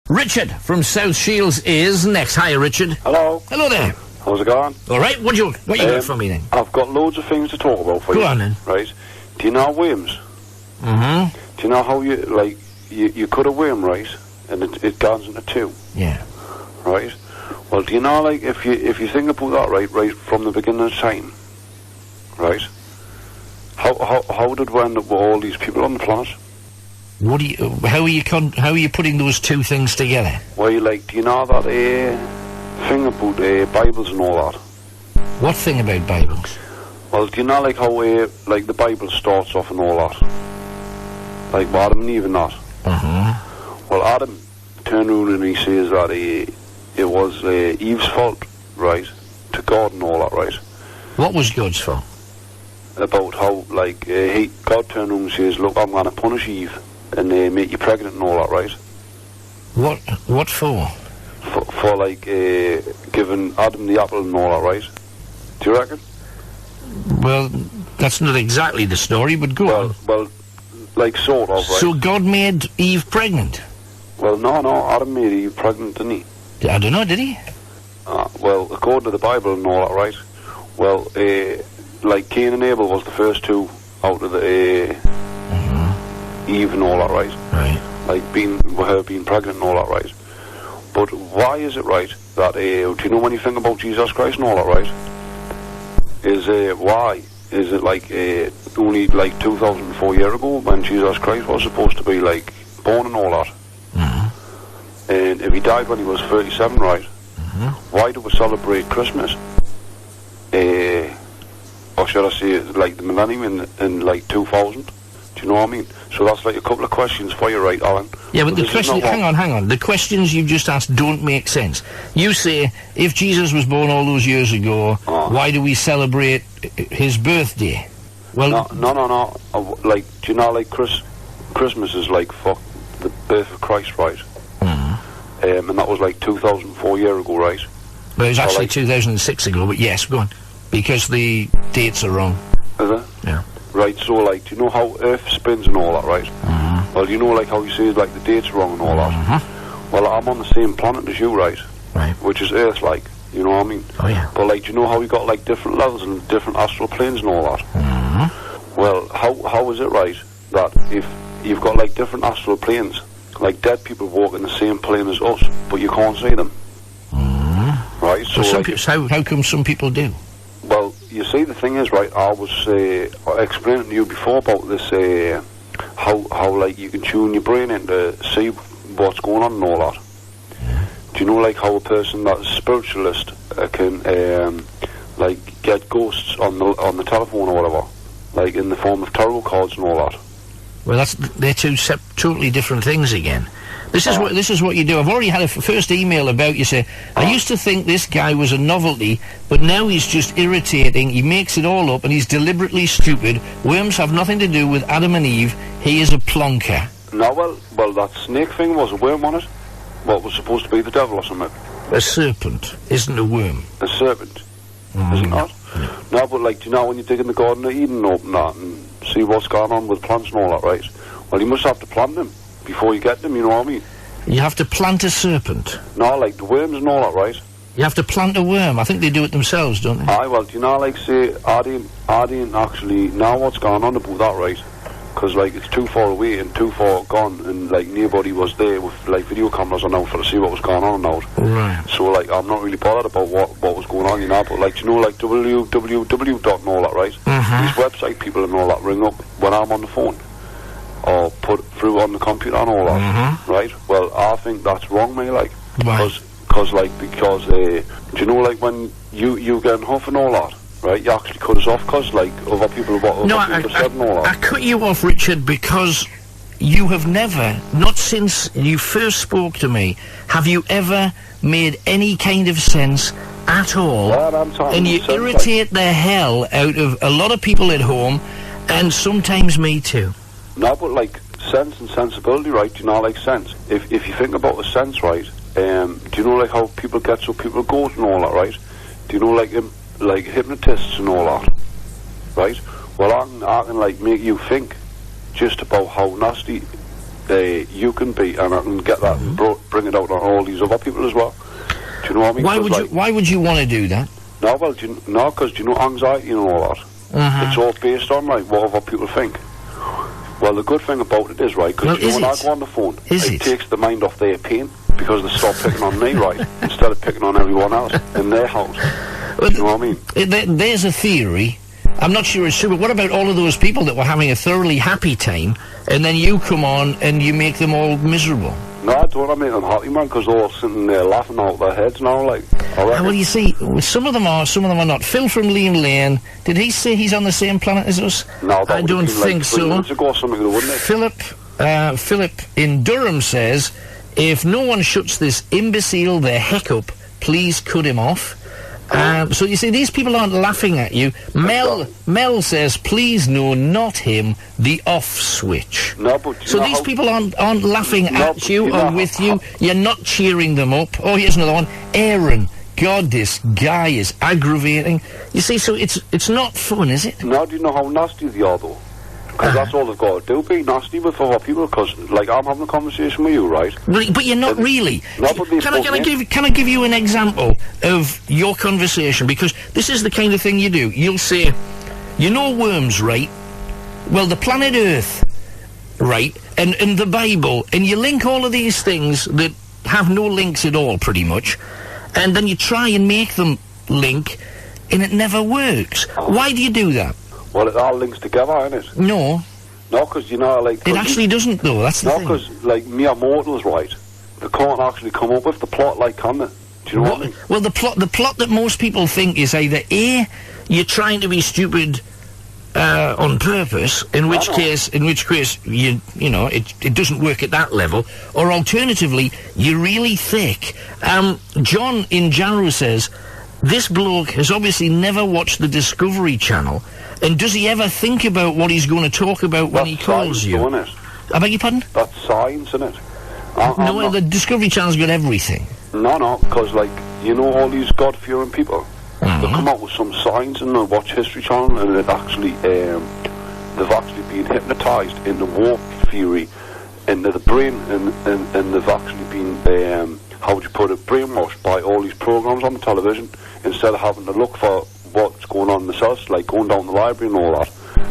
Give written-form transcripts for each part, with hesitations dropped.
Richard from South Shields is next. Hi, Richard. Hello. Hello there. How's it going? All right. What you got for me then? I've got loads of things to talk about for you. Go on then. Right. Do you know worms? Mm-hmm. Do you know how you cut a worm, right, and it goes into two? Yeah. Right. Well, do you know, like, if you think about that, right from the beginning of time, right? How did we end up with all these people on the planet? How are you putting those two things together? Well, do you know that thing about Bibles and all that? What thing about Bibles? Well, do you know, like, how the Bible starts off and all that? Like Adam and Eve and that. Mm-hmm. Well, Adam turned around and he says that it was Eve's fault, right, to God and all that, right? What was God's fault? About how, God turned around and says, look, I'm going to punish Eve and make you pregnant and all that, right? What for? For giving Adam the apple and all that, right? Do you reckon? Well, that's not exactly the story, but go on. Well, sort of, right? So God made Eve pregnant? Well, no, Adam made Eve pregnant, didn't he? I don't know, did he? Well, according to the Bible and all that, right? Well, Cain and Abel was the first two out of the Eve and all that, right? Right. Her being pregnant and all that, right? But why is it right that, do you know when you think about Jesus Christ and all that, right? Why is it only 2,004 years ago when Jesus Christ was supposed to be born and all that? Mm-hmm. And if he died when he was 37, right? Mm-hmm. Why do we celebrate Christmas? Or should I say the millennium in 2000? Do you know what I mean? So that's a couple of questions for you, right, Alan? Yeah, but the question... Hang on. The questions you've just asked don't make sense. You say, if Jesus was born all those years ago, why do we celebrate his birthday? Well... No. Do you know, Christmas is, for the birth of Christ, right? Mm-hmm. And that was, 2004 years ago, right? Well, it was actually 2006 ago, but yes, go on. Because the dates are wrong. Is it? Yeah. Right, so, do you know how Earth spins and all that, right? Mm-hmm. Well, you know, how you say, the date's wrong and all that? Mm-hmm. Well, I'm on the same planet as you, right? Right. Which is Earth, you know what I mean? Oh, yeah. But, do you know how we got, different levels and different astral planes and all that? Mm-hmm. Well, how is it right that if you've got, different astral planes, dead people walk in the same plane as us, but you can't see them? Mm-hmm. Right, so... how come some people do? Well, you see, the thing is, right, I was explaining to you before about this, how you can tune your brain in to see what's going on and all that. Yeah. Do you know, how a person that's a spiritualist can, get ghosts on the telephone or whatever, in the form of tarot cards and all that? Well, they're two totally different things again. This is what you do. I've already had a first email about you say, I used to think this guy was a novelty, but now he's just irritating. He makes it all up and he's deliberately stupid. Worms have nothing to do with Adam and Eve. He is a plonker. No, well, that snake thing was a worm on it. What was supposed to be the devil or something? A serpent isn't a worm. A serpent, isn't that? No, but do you know when you dig in the Garden of Eden and open that and see what's going on with plants and all that, right? Well, you must have to plant them before you get them, you know what I mean? You have to plant a serpent? No, the worms and all that, right? You have to plant a worm. I think they do it themselves, don't they? Aye, well, do you know, say, I didn't actually know what's going on about that, right? Because, it's too far away and too far gone, and, nobody was there with, video cameras on out to see what was going on now. Right. So, I'm not really bothered about what was going on, you know, but, do you know, www and all that, right? Mm-hmm. These website people and all that ring up when I'm on the phone. Or put through on the computer and all that, right? Well, I think that's wrong, mate, because do you know, when you get in huff and all that, right? You actually cut us off because, other people said and all that. I cut you off, Richard, because you have never, not since you first spoke to me, have you ever made any kind of sense at all, and you irritate the hell out of a lot of people at home, and sometimes me too. No, but sense and sensibility, right? Do you know, sense? If you think about a sense, right? Do you know, how people get so people go and all that, right? Do you know, hypnotists and all that, right? Well, I can make you think just about how nasty you can be, and I can get that and bring it out on all these other people as well. Do you know what I mean? Why would you want to do that? No, well, because do you know anxiety and all that? It's all based on like what other people think. Well, the good thing about it is, right, because when I go on the phone, it takes the mind off their pain, because they stop picking on me, right, instead of picking on everyone else in their house. Do you know what I mean? There's a theory. I'm not sure it's true, but what about all of those people that were having a thoroughly happy time, and then you come on and you make them all miserable? No, I don't want to make them happy, man, because they're all sitting there laughing out their heads now, like. Well, you see, some of them are not. Phil from Lean Lane, did he say he's on the same planet as us? No, I don't think so. 3 minutes ago or something, wouldn't it? Philip in Durham says, if no one shuts this imbecile the heck up, please cut him off. So you see, these people aren't laughing at you. Mel says, please no, not him, the off switch. No, but so these people aren't laughing at you or with you. You're not cheering them up. Oh, here's another one. Aaron, God, this guy is aggravating. You see, so it's not fun, is it? No, do you know how nasty they are, though? Because that's all they've got to do, be nasty with other people, because, like, I'm having a conversation with you, right? But you're not really. No, but can I give you an example of your conversation? Because this is the kind of thing you do. You'll say, you know worms, right? Well, the planet Earth, right? And the Bible, and you link all of these things that have no links at all, pretty much, and then you try and make them link, and it never works. Why do you do that? Well, it all links together, innit? No. No, because, you know, like... It actually doesn't, though, that's the thing. No, because, like, mere mortals, right, they can't actually come up with the plot, like, can they? Do you know what I mean? Well, the plot that most people think is either A, you're trying to be stupid on purpose, in which case, you know, it doesn't work at that level, or alternatively, you're really thick. John in Jarrow says, this bloke has obviously never watched the Discovery Channel, and does he ever think about what he's going to talk about when he calls you? That's science, isn't it? I beg your pardon? That's science, isn't it? No, well, the Discovery Channel's got everything. No, because, like, you know all these God-fearing people? They come out with some science and they watch History Channel, and it actually, they've actually been hypnotised into warp theory, into the brain, and they've actually been, how would you put it, brainwashed by all these programmes on the television, instead of having to look for what's going on themselves, like going down the library and all that.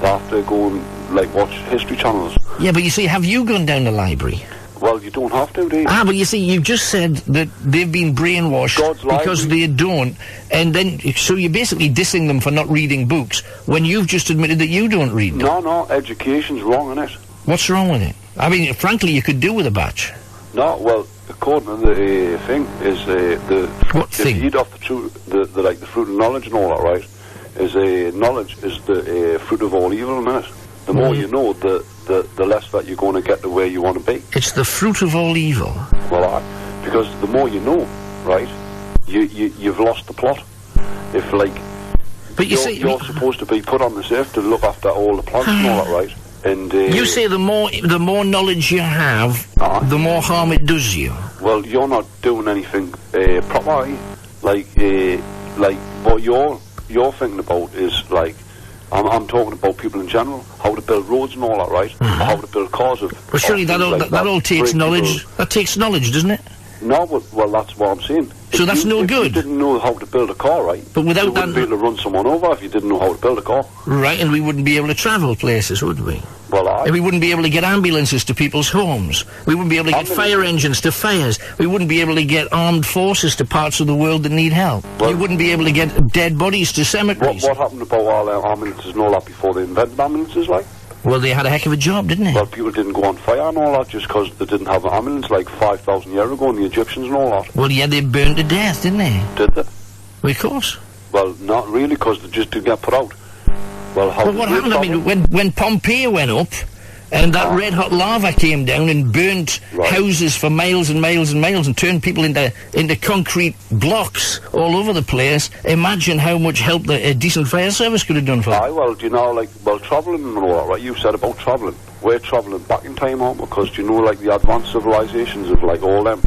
They have to go and, like, watch History Channels. Yeah, but you see, have you gone down the library? Well, you don't have to, do you? But you see, you've just said that they've been brainwashed because they don't, and then, so you're basically dissing them for not reading books, when you've just admitted that you don't read them. No, education's wrong, innit? What's wrong with it? I mean, frankly, you could do with a batch. No, well, according to the thing, is thing? Eat off the fruit of knowledge and all that, right? Knowledge is the fruit of all evil, isn't it? The more you know, the less that you're going to get to where you want to be. It's the fruit of all evil. Well, because the more you know, right, you've lost the plot. If, like, but you're supposed to be put on this earth to look after all the plants and all that, right? And you say the more knowledge you have, the more harm it does you. Well, you're not doing anything proper. Like what you're thinking about is, like, I'm talking about people in general, how to build roads and all that, right? How to build cars. Well, surely that all takes knowledge. That takes knowledge, doesn't it? No, well, that's what I'm saying. So that's no good. If you didn't know how to build a car, right? But without you wouldn't be able to run someone over if you didn't know how to build a car. Right, and we wouldn't be able to travel places, would we? Well, and we wouldn't be able to get ambulances to people's homes. We wouldn't be able to get fire engines to fires. We wouldn't be able to get armed forces to parts of the world that need help. Well, you wouldn't be able to get dead bodies to cemeteries. What happened about all ambulances and all that before they invented ambulances, like? Well, they had a heck of a job, didn't they? Well, people didn't go on fire and all that just because they didn't have an ambulance, like 5,000 years ago, and the Egyptians and all that. Well, yeah, they burned to death, didn't they? Did they? Well, of course. Well, not really, because they just didn't get put out. Well, how? But what happened? I mean, when Pompeii went up, and that red-hot lava came down and burnt houses for miles and miles and miles and turned people into concrete blocks all over the place. Imagine how much help a decent fire service could have done for them. Well, do you know, like, travelling and all that, right? You said about travelling. We're travelling back in time, aren't we? Because, do you know, like, the advanced civilizations of, like, all them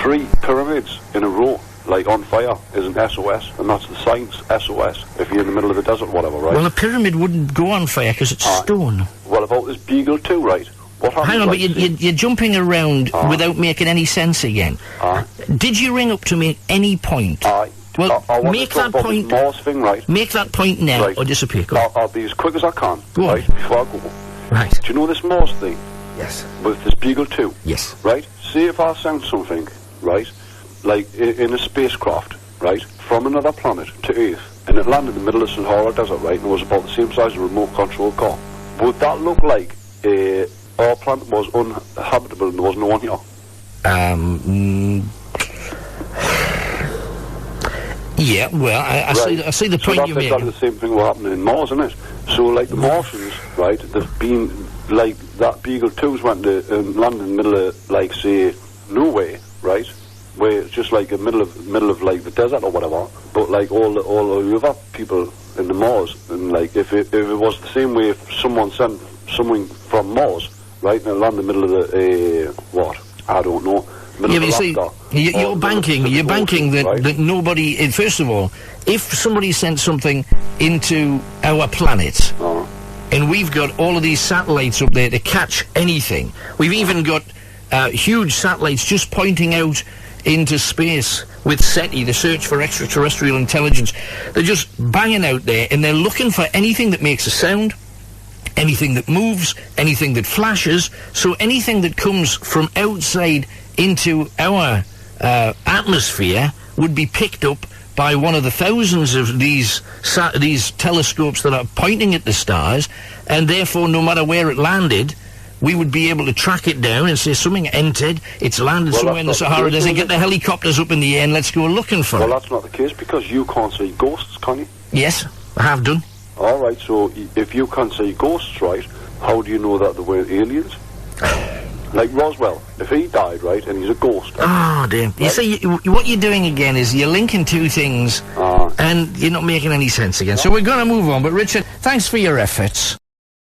3 pyramids in a row, like, on fire, is an SOS, and that's the science SOS, if you're in the middle of the desert or whatever, right? Well, a pyramid wouldn't go on fire because it's stone. Well, about this Beagle 2, right? what happens... Hang on, but you're jumping around without making any sense again. Did you ring up to me at any point? Well, make that point... Mars thing, right? Make that point now, or disappear. I'll be as quick as I can, go right, on. before I go. Right. Do you know this Mars thing? Yes. With this Beagle 2? Yes. Right? See if I send something, right, like in a spacecraft, right, from another planet to Earth, and it landed in the middle of the Sahara Desert, right, and it was about the same size as a remote-controlled car. Would that look like our planet was uninhabitable and there was no one here? Yeah, well, I see the point you made. That's exactly the same thing will happen in Mars, isn't it? So, like, the Martians, right, they've been, like, that Beagle 2's went to land in the middle of, like, say, nowhere, right, where it's just, like, the middle of, like, the desert or whatever, but, like, all the other people in the Mars, and, like, if it was the same way if someone sent someone from Mars, right, and it landed in the middle of the, what, I don't know, yeah, but you see, you're banking that nobody... First of all, if somebody sent something into our planet, and we've got all of these satellites up there to catch anything, we've even got huge satellites just pointing out into space with SETI, the Search for Extraterrestrial Intelligence. They're just banging out there, and they're looking for anything that makes a sound, anything that moves, anything that flashes, so anything that comes from outside into our atmosphere would be picked up by one of the thousands of these telescopes that are pointing at the stars, and therefore, no matter where it landed, we would be able to track it down and say something entered, it's landed somewhere in the Sahara Desert, get the helicopters up in the air and let's go looking for it. Well, that's not the case, because you can't see ghosts, can you? Yes, I have done. All right, so if you can't see ghosts, right, how do you know that they weren't aliens? Like Roswell, if he died, right, and he's a ghost... Oh, dear. Right? You see, what you're doing again is you're linking two things, and you're not making any sense again. So we're going to move on, but Richard, thanks for your efforts.